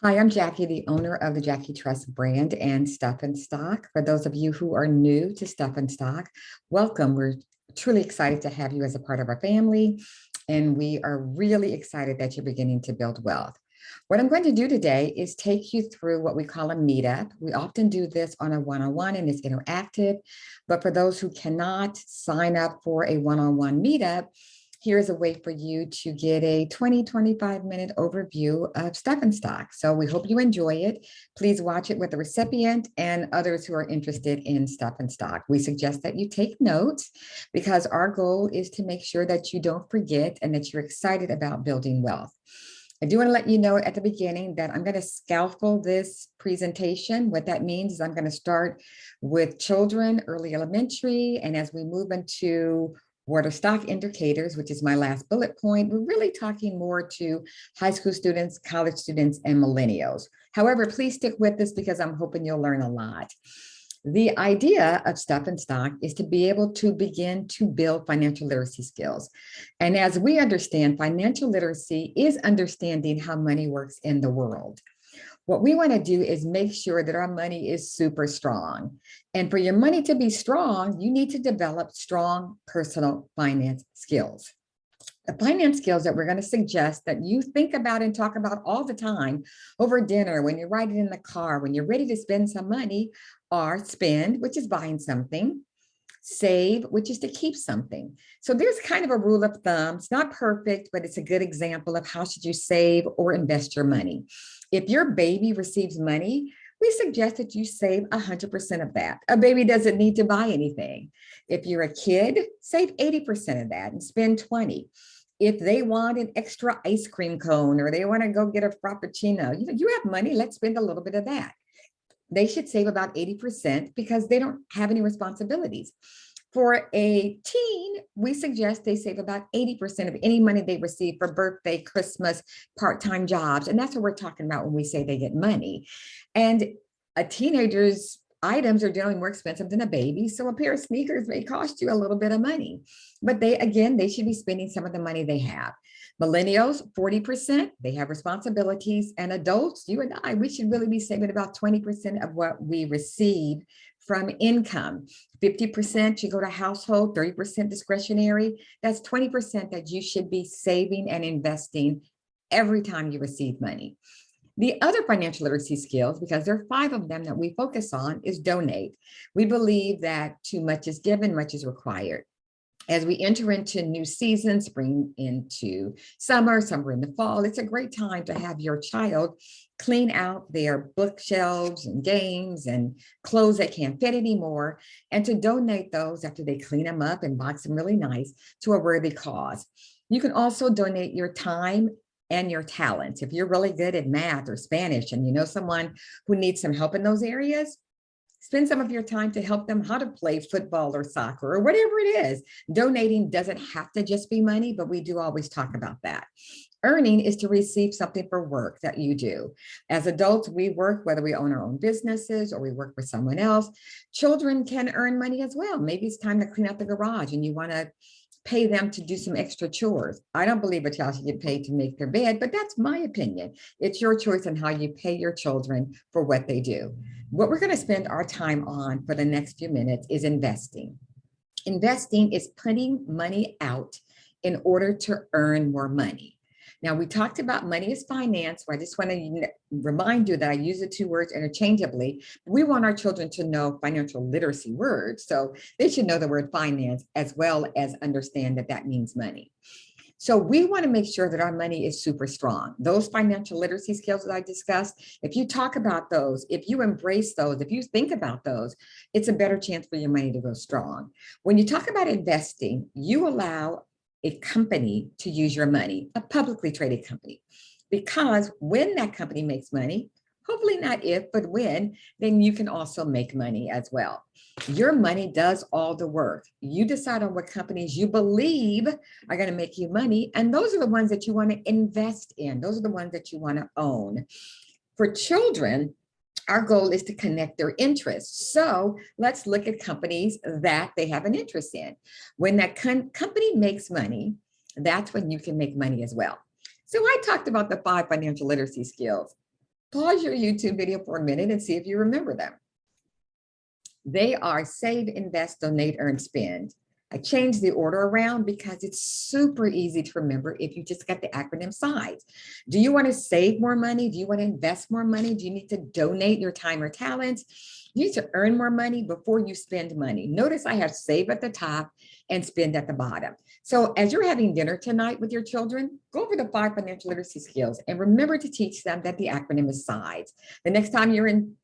Hi, I'm Jackie, the owner of the Jackie Trust brand and Stuff and Stock. For those of you who are new to Stuff and Stock, welcome. We're truly excited to have you as a part of our family, and we are really excited that you're beginning to build wealth. What I'm going to do today is take you through what we call a meetup. We often do this on a one-on-one and it's interactive, but for those who cannot sign up for a one-on-one meetup, here's a way for you to get a 20-25 minute overview of Stuff and Stock. So we hope you enjoy it. Please watch it with the recipient and others who are interested in Stuff and Stock. We suggest that you take notes because our goal is to make sure that you don't forget and that you're excited about building wealth. I do want to let you know at the beginning that I'm going to scaffold this presentation. What that means is I'm going to start with children, early elementary, and as we move into water stock indicators, which is my last bullet point, we're really talking more to high school students, college students, and millennials. However, please stick with this because I'm hoping you'll learn a lot. The idea of Stuff and Stock is to be able to begin to build financial literacy skills. And as we understand, financial literacy is understanding how money works in the world. What we want to do is make sure that our money is super strong. And for your money to be strong, you need to develop strong personal finance skills. The finance skills that we're going to suggest that you think about and talk about all the time over dinner, when you're riding in the car, when you're ready to spend some money, are spend, which is buying something, save, which is to keep something. So there's kind of a rule of thumb. It's not perfect, but it's a good example of how should you save or invest your money. If your baby receives money, we suggest that you save 100% of that. A baby doesn't need to buy anything. If you're a kid, save 80% of that and spend 20. If they want an extra ice cream cone or they want to go get a frappuccino, you have money, let's spend a little bit of that. They should save about 80% because they don't have any responsibilities. For a teen, we suggest they save about 80% of any money they receive for birthday, Christmas, part-time jobs. And that's what we're talking about when we say they get money. And a teenager's items are generally more expensive than a baby. So a pair of sneakers may cost you a little bit of money, but they should be spending some of the money they have. Millennials, 40%, they have responsibilities, and adults, you and I, we should really be saving about 20% of what we receive from income. 50% should go to household, 30% discretionary. That's 20% that you should be saving and investing every time you receive money. The other financial literacy skills, because there are 5 of them that we focus on, is donate. We believe that too much is given, much is required. As we enter into new seasons, spring into summer in the fall, it's a great time to have your child clean out their bookshelves and games and clothes that can't fit anymore, and to donate those after they clean them up and box them really nice to a worthy cause. You can also donate your time and your talents. If you're really good at math or Spanish and you know someone who needs some help in those areas, spend some of your time to help them how to play football or soccer or whatever it is. Donating doesn't have to just be money, but we do always talk about that. Earning is to receive something for work that you do. As adults, we work, whether we own our own businesses or we work for someone else. Children can earn money as well. Maybe it's time to clean out the garage and you want to pay them to do some extra chores. I don't believe a child should get paid to make their bed, but that's my opinion. It's your choice on how you pay your children for what they do. What we're going to spend our time on for the next few minutes is investing. Investing is putting money out in order to earn more money. Now, we talked about money as finance, so I just want to remind you that I use the 2 words interchangeably. We want our children to know financial literacy words, so they should know the word finance as well as understand that that means money. So we want to make sure that our money is super strong. Those financial literacy skills that I discussed, if you talk about those, if you embrace those, if you think about those, it's a better chance for your money to go strong. When you talk about investing, you allow a company to use your money, a publicly traded company, because when that company makes money, hopefully not if, but when, then you can also make money as well. Your money does all the work. You decide on what companies you believe are going to make you money, and those are the ones that you want to invest in. Those are the ones that you want to own. For children, our goal is to connect their interests. So let's look at companies that they have an interest in. When that company makes money, that's when you can make money as well. So I talked about the 5 financial literacy skills. Pause your YouTube video for a minute and see if you remember them. They are save, invest, donate, earn, spend. I changed the order around because it's super easy to remember if you just got the acronym sides. Do you want to save more money? Do you want to invest more money? Do you need to donate your time or talents? You need to earn more money before you spend money. Notice I have save at the top and spend at the bottom. So as you're having dinner tonight with your children, go over the 5 financial literacy skills and remember to teach them that the acronym is sides. The next time you're in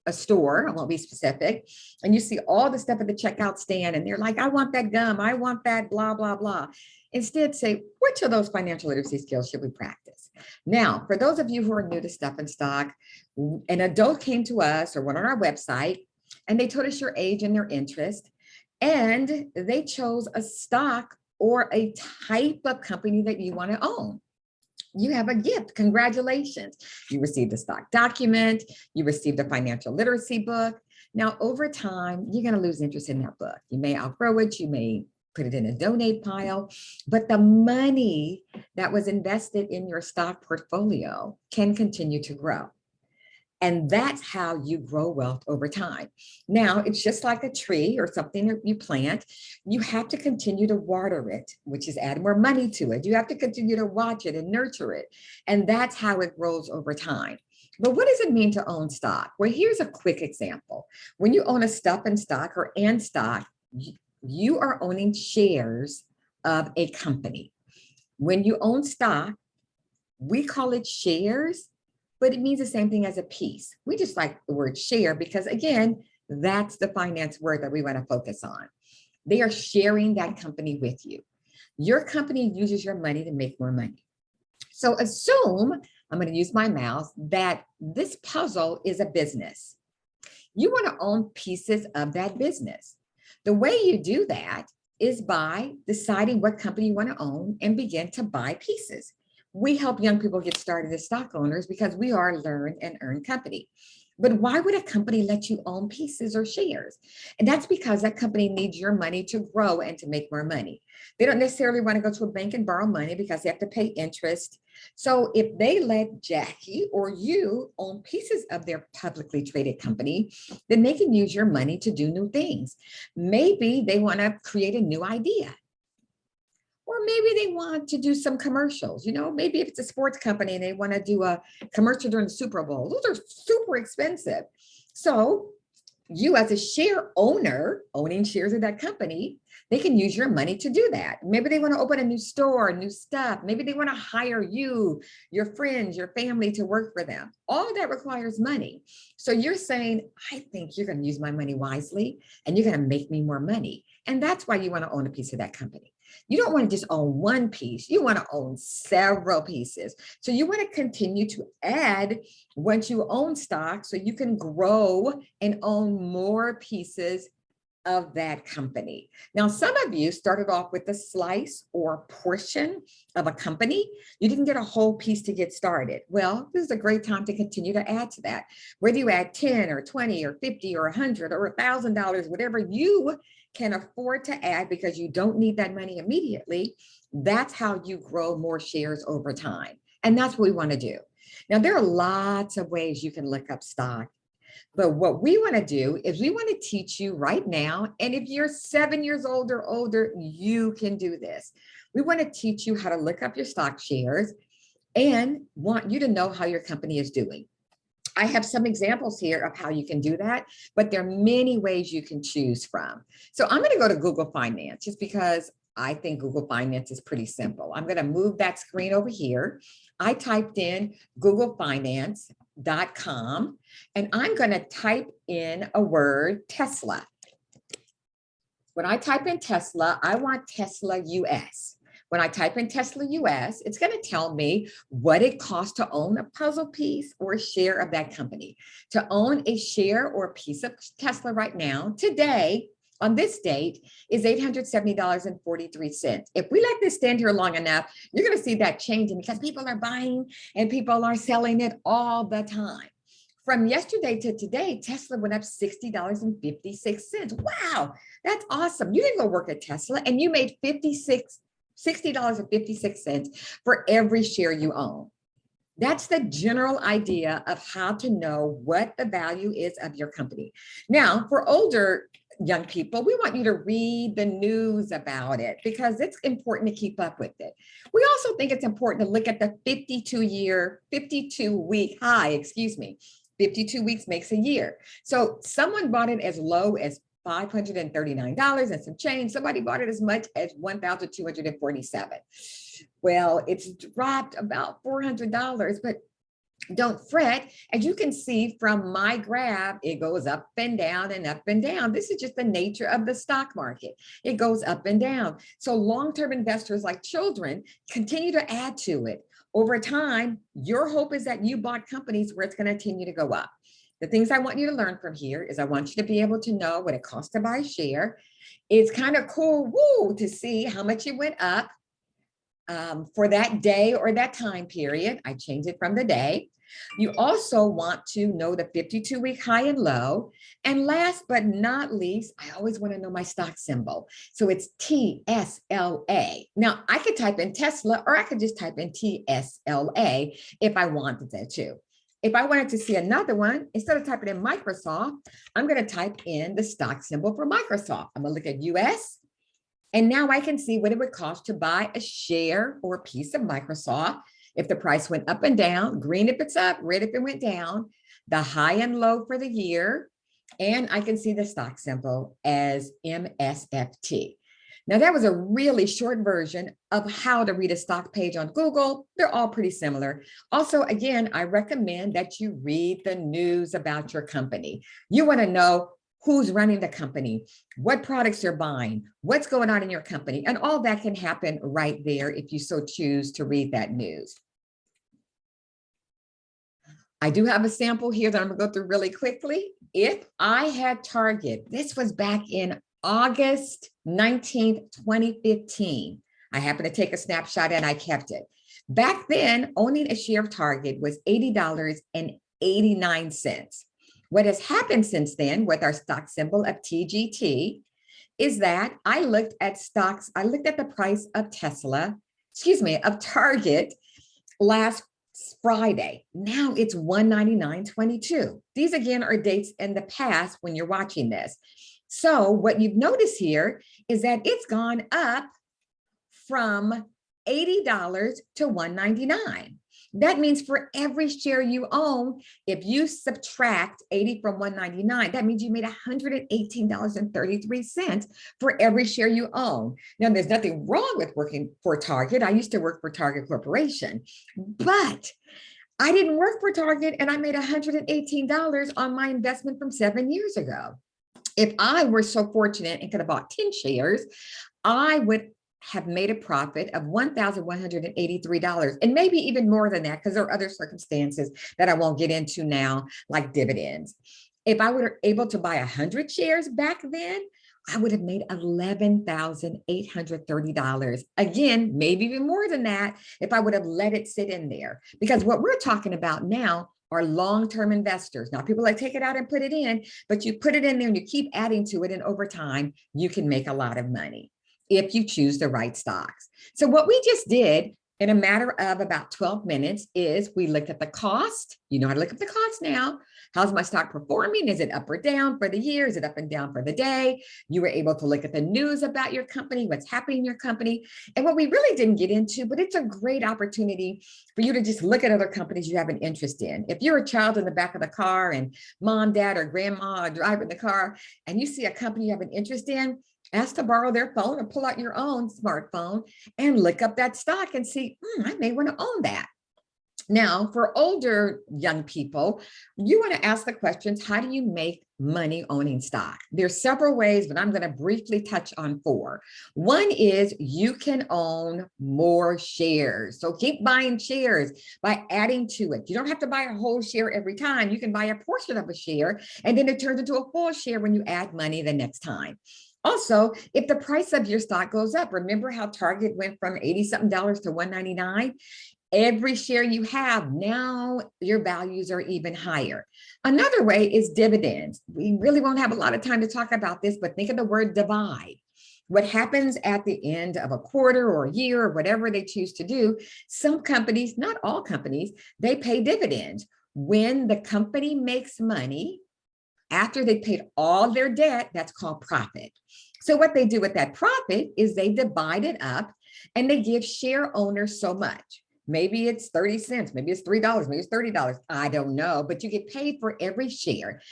a store, I won't be specific, and you see all the stuff at the checkout stand and they're like, I want that gum, I want that blah, blah, blah. Instead say, which of those financial literacy skills should we practice? Now, for those of you who are new to Stuff and Stock, an adult came to us or went on our website and they told us your age and their interest, and they chose a stock or a type of company that you want to own. You have a gift. Congratulations. You received a stock document. You received a financial literacy book. Now, over time, you're going to lose interest in that book. You may outgrow it. You may put it in a donate pile, but the money that was invested in your stock portfolio can continue to grow. And that's how you grow wealth over time. Now, it's just like a tree or something that you plant. You have to continue to water it, which is add more money to it. You have to continue to watch it and nurture it. And that's how it grows over time. But what does it mean to own stock? Well, here's a quick example. When you own a Stuff and Stock or and stock, you are owning shares of a company. When you own stock, we call it shares, but it means the same thing as a piece. We just like the word share because, again, that's the finance word that we want to focus on. They are sharing that company with you. Your company uses your money to make more money. So assume, I'm going to use my mouse, that this puzzle is a business. You want to own pieces of that business. The way you do that is by deciding what company you want to own and begin to buy pieces. We help young people get started as stock owners because we are a learn and earn company. But why would a company let you own pieces or shares? And that's because that company needs your money to grow and to make more money. They don't necessarily want to go to a bank and borrow money because they have to pay interest. So if they let Jackie or you own pieces of their publicly traded company, then they can use your money to do new things. Maybe they want to create a new idea. Or maybe they want to do some commercials, maybe if it's a sports company and they want to do a commercial during the Super Bowl, those are super expensive. So you as a share owner, owning shares of that company, they can use your money to do that. Maybe they want to open a new store, new stuff. Maybe they want to hire you, your friends, your family to work for them. All of that requires money. So you're saying, I think you're going to use my money wisely and you're going to make me more money. And that's why you want to own a piece of that company. You don't want to just own one piece. You want to own several pieces. So you want to continue to add once you own stock so you can grow and own more pieces of that company. Now, some of you started off with a slice or portion of a company. You didn't get a whole piece to get started. Well, this is a great time to continue to add to that. Whether you add 10 or 20 or 50 or 100 or $1,000, whatever you can afford to add because you don't need that money immediately, that's how you grow more shares over time. And that's what we want to do. Now, there are lots of ways you can look up stock. But what we want to do is we want to teach you right now. And if you're 7 years old or older, you can do this. We want to teach you how to look up your stock shares and want you to know how your company is doing. I have some examples here of how you can do that, but there are many ways you can choose from. So I'm going to go to Google Finance just because I think Google Finance is pretty simple. I'm going to move that screen over here. I typed in googlefinance.com and I'm going to type in a word, Tesla. When I type in Tesla, I want Tesla US. When I type in Tesla US, it's going to tell me what it costs to own a puzzle piece or a share of that company. To own a share or a piece of Tesla right now, today, on this date, is $870.43. If we let this stand here long enough, you're going to see that changing because people are buying and people are selling it all the time. From yesterday to today, Tesla went up $60.56. Wow, that's awesome. You didn't go work at Tesla and you made $60.56 for every share you own. That's the general idea of how to know what the value is of your company. Now, for older young people, we want you to read the news about it because it's important to keep up with it. We also think it's important to look at the 52-week high, excuse me. 52 weeks makes a year. So someone bought it as low as $539 and some change. Somebody bought it as much as $1,247. Well, it's dropped about $400, but don't fret. As you can see from my graph, it goes up and down and up and down. This is just the nature of the stock market. It goes up and down. So long-term investors like children continue to add to it. Over time, your hope is that you bought companies where it's going to continue to go up. The things I want you to learn from here is I want you to be able to know what it costs to buy a share. It's kind of cool, to see how much it went up for that day or that time period. I changed it from the day. You also want to know the 52-week high and low. And last but not least, I always want to know my stock symbol. So it's TSLA. Now, I could type in Tesla or I could just type in TSLA if I wanted to. If I wanted to see another one, instead of typing in Microsoft, I'm going to type in the stock symbol for Microsoft. I'm going to look at US. And now I can see what it would cost to buy a share or a piece of Microsoft if the price went up and down, green if it's up, red if it went down, the high and low for the year, and I can see the stock symbol as MSFT. Now that was a really short version of how to read a stock page on Google. They're all pretty similar. Also, again, I recommend that you read the news about your company. You want to know who's running the company, what products you're buying, what's going on in your company, and all that can happen right there if you so choose to read that news. I do have a sample here that I'm gonna go through really quickly. If I had Target, this was back in August 19th, 2015. I happened to take a snapshot and I kept it. Back then, owning a share of Target was $80.89. What has happened since then with our stock symbol of TGT is that I looked at stocks, I looked at the price of of Target last Friday. Now it's $199.22. These again are dates in the past when you're watching this. So what you've noticed here is that it's gone up from $80 to $199. That means for every share you own, if you subtract 80 from 199, that means you made $118.33 for every share you own. Now, there's nothing wrong with working for Target. I used to work for Target Corporation, but I didn't work for Target and I made $118 on my investment from 7 years ago. If I were so fortunate and could have bought 10 shares, I would have made a profit of $1,183 and maybe even more than that because there are other circumstances that I won't get into now, like dividends. If I were able to buy 100 shares back then, I would have made $11,830. Again, maybe even more than that if I would have let it sit in there. Because what we're talking about now are long-term investors. Now, people like take it out and put it in, but you put it in there and you keep adding to it. And over time, you can make a lot of money if you choose the right stocks. So what we just did in a matter of about 12 minutes is we looked at the cost. You know how to look at the cost now. How's my stock performing? Is it up or down for the year? Is it up and down for the day? You were able to look at the news about your company, what's happening in your company. And what we really didn't get into, but it's a great opportunity for you to just look at other companies you have an interest in. If you're a child in the back of the car and mom, dad, or grandma are driving the car and you see a company you have an interest in, ask to borrow their phone or pull out your own smartphone and look up that stock and see, I may want to own that. Now, for older young people, you want to ask the questions, how do you make money owning stock? There's several ways, but I'm going to briefly touch on 4. One is you can own more shares. So keep buying shares by adding to it. You don't have to buy a whole share every time. You can buy a portion of a share, and then it turns into a full share when you add money the next time. Also, if the price of your stock goes up, remember how Target went from 80-something dollars to 199? Every share you have, now your values are even higher. Another way is dividends. We really won't have a lot of time to talk about this, but think of the word divide. What happens at the end of a quarter or a year or whatever they choose to do, some companies, not all companies, they pay dividends. When the company makes money, after they paid all their debt, that's called profit. So what they do with that profit is they divide it up and they give share owners so much. Maybe it's 30 cents, maybe it's $3, maybe it's $30. I don't know, but you get paid for every share.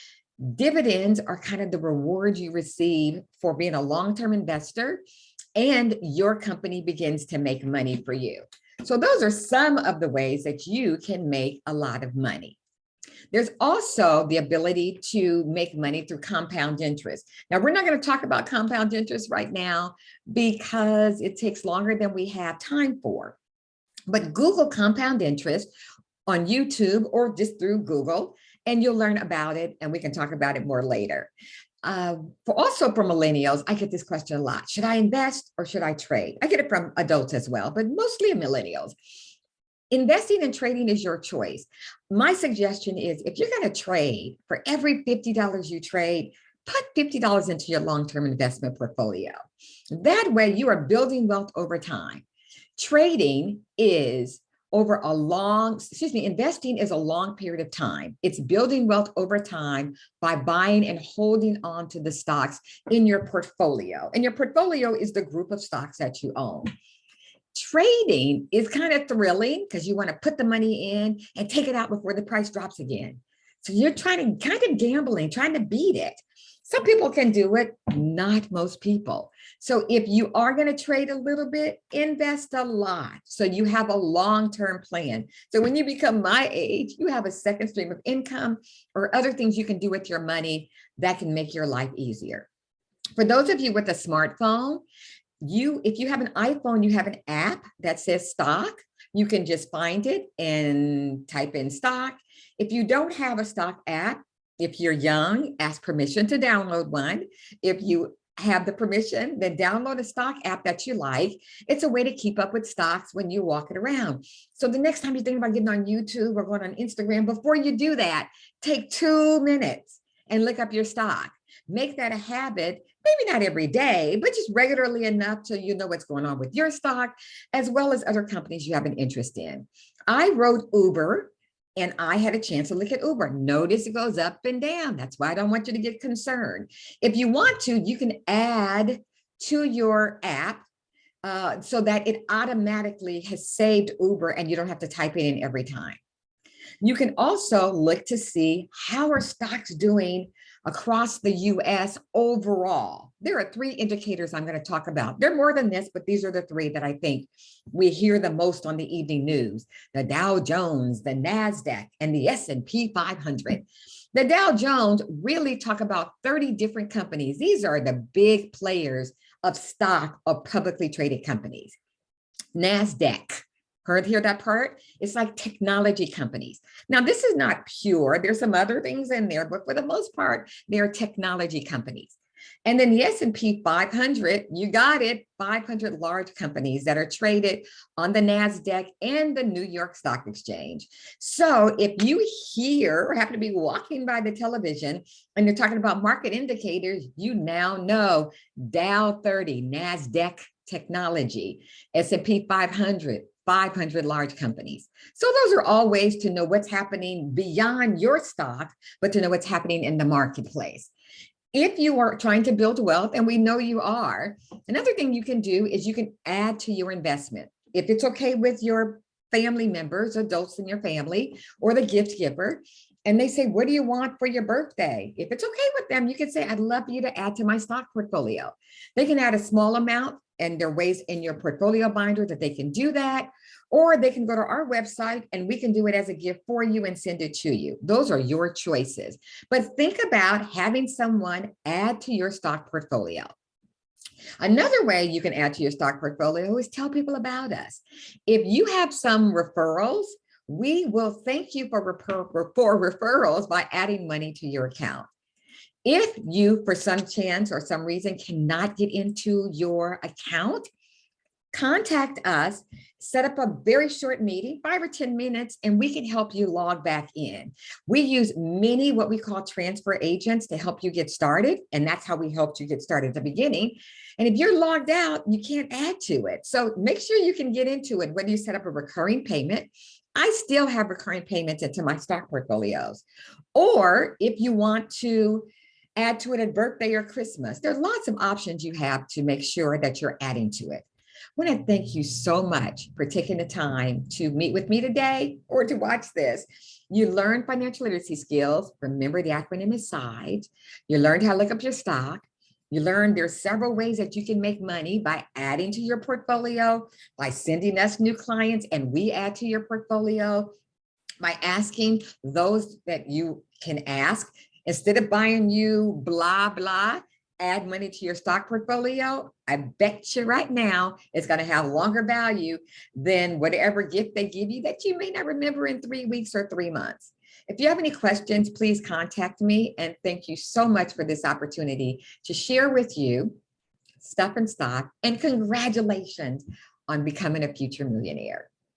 Dividends are kind of the reward you receive for being a long-term investor, and your company begins to make money for you. So those are some of the ways that you can make a lot of money. There's also the ability to make money through compound interest. Now, we're not going to talk about compound interest right now because it takes longer than we have time for. But Google compound interest on YouTube or just through Google, and you'll learn about it, and we can talk about it more later. Also for millennials, I get this question a lot. Should I invest or should I trade? I get it from adults as well, but mostly millennials. Investing and trading is your choice. My suggestion is if you're going to trade, for every $50 you trade, put $50 into your long-term investment portfolio. That way you are building wealth over time. Trading is investing is a long period of time. It's building wealth over time by buying and holding on to the stocks in your portfolio. And your portfolio is the group of stocks that you own. Trading is kind of thrilling because you want to put the money in and take it out before the price drops again. So you're trying to kind of gambling, trying to beat it. Some people can do it, not most people. So if you are going to trade a little bit, invest a lot so you have a long-term plan. So when you become my age, you have a second stream of income or other things you can do with your money that can make your life easier. For those of you with a smartphone, if you have an iPhone, you have an app that says stock. You can just find it and type in stock. If you don't have a stock app, if you're young, ask permission to download one. If you have the permission, then download a stock app that you like. It's a way to keep up with stocks when you're walking around. So the next time you think about getting on YouTube or going on Instagram, before you do that, take 2 minutes and look up your stock. Make that a habit, maybe not every day, but just regularly enough so you know what's going on with your stock, as well as other companies you have an interest in. I wrote Uber, and I had a chance to look at Uber. Notice it goes up and down. That's why I don't want you to get concerned. If you want to, you can add to your app so that it automatically has saved Uber and you don't have to type it in every time. You can also look to see how are stocks doing across the US overall. There are 3 indicators I'm going to talk about. There are more than this, but these are the 3 that I think we hear the most on the evening news: the Dow Jones, the NASDAQ, and the S&P 500. The Dow Jones really talk about 30 different companies. These are the big players of stock of publicly traded companies. NASDAQ. Hear that part? It's like technology companies. Now, this is not pure. There's some other things in there, but for the most part, they're technology companies. And then the S&P 500, you got it, 500 large companies that are traded on the NASDAQ and the New York Stock Exchange. So if you hear or happen to be walking by the television and they're talking about market indicators, you now know Dow 30, NASDAQ technology, S&P 500, 500 large companies. So those are all ways to know what's happening beyond your stock, but to know what's happening in the marketplace. If you are trying to build wealth, and we know you are, another thing you can do is you can add to your investment. If it's okay with your family members, adults in your family, or the gift giver, and they say, what do you want for your birthday? If it's okay with them, you can say, I'd love you to add to my stock portfolio. They can add a small amount, and there are ways in your portfolio binder that they can do that, or they can go to our website and we can do it as a gift for you and send it to you. Those are your choices. But think about having someone add to your stock portfolio. Another way you can add to your stock portfolio is tell people about us. If you have some referrals, we will thank you for referrals by adding money to your account. If you, for some chance or some reason, cannot get into your account, contact us, set up a very short meeting, 5 or 10 minutes, and we can help you log back in. We use many what we call transfer agents to help you get started. And that's how we helped you get started at the beginning. And if you're logged out, you can't add to it. So make sure you can get into it, whether you set up a recurring payment. I still have recurring payments into my stock portfolios. Or if you want to add to it at birthday or Christmas, there's lots of options you have to make sure that you're adding to it. I want to thank you so much for taking the time to meet with me today or to watch this. You learned financial literacy skills. Remember, the acronym is SIDE. You learned how to look up your stock. You learned there's several ways that you can make money by adding to your portfolio, by sending us new clients and we add to your portfolio, by asking those that you can ask. Instead of buying you blah, blah, add money to your stock portfolio. I bet you right now it's going to have longer value than whatever gift they give you that you may not remember in 3 weeks or 3 months. If you have any questions, please contact me. And thank you so much for this opportunity to share with you Stuff and Stock. And congratulations on becoming a future millionaire.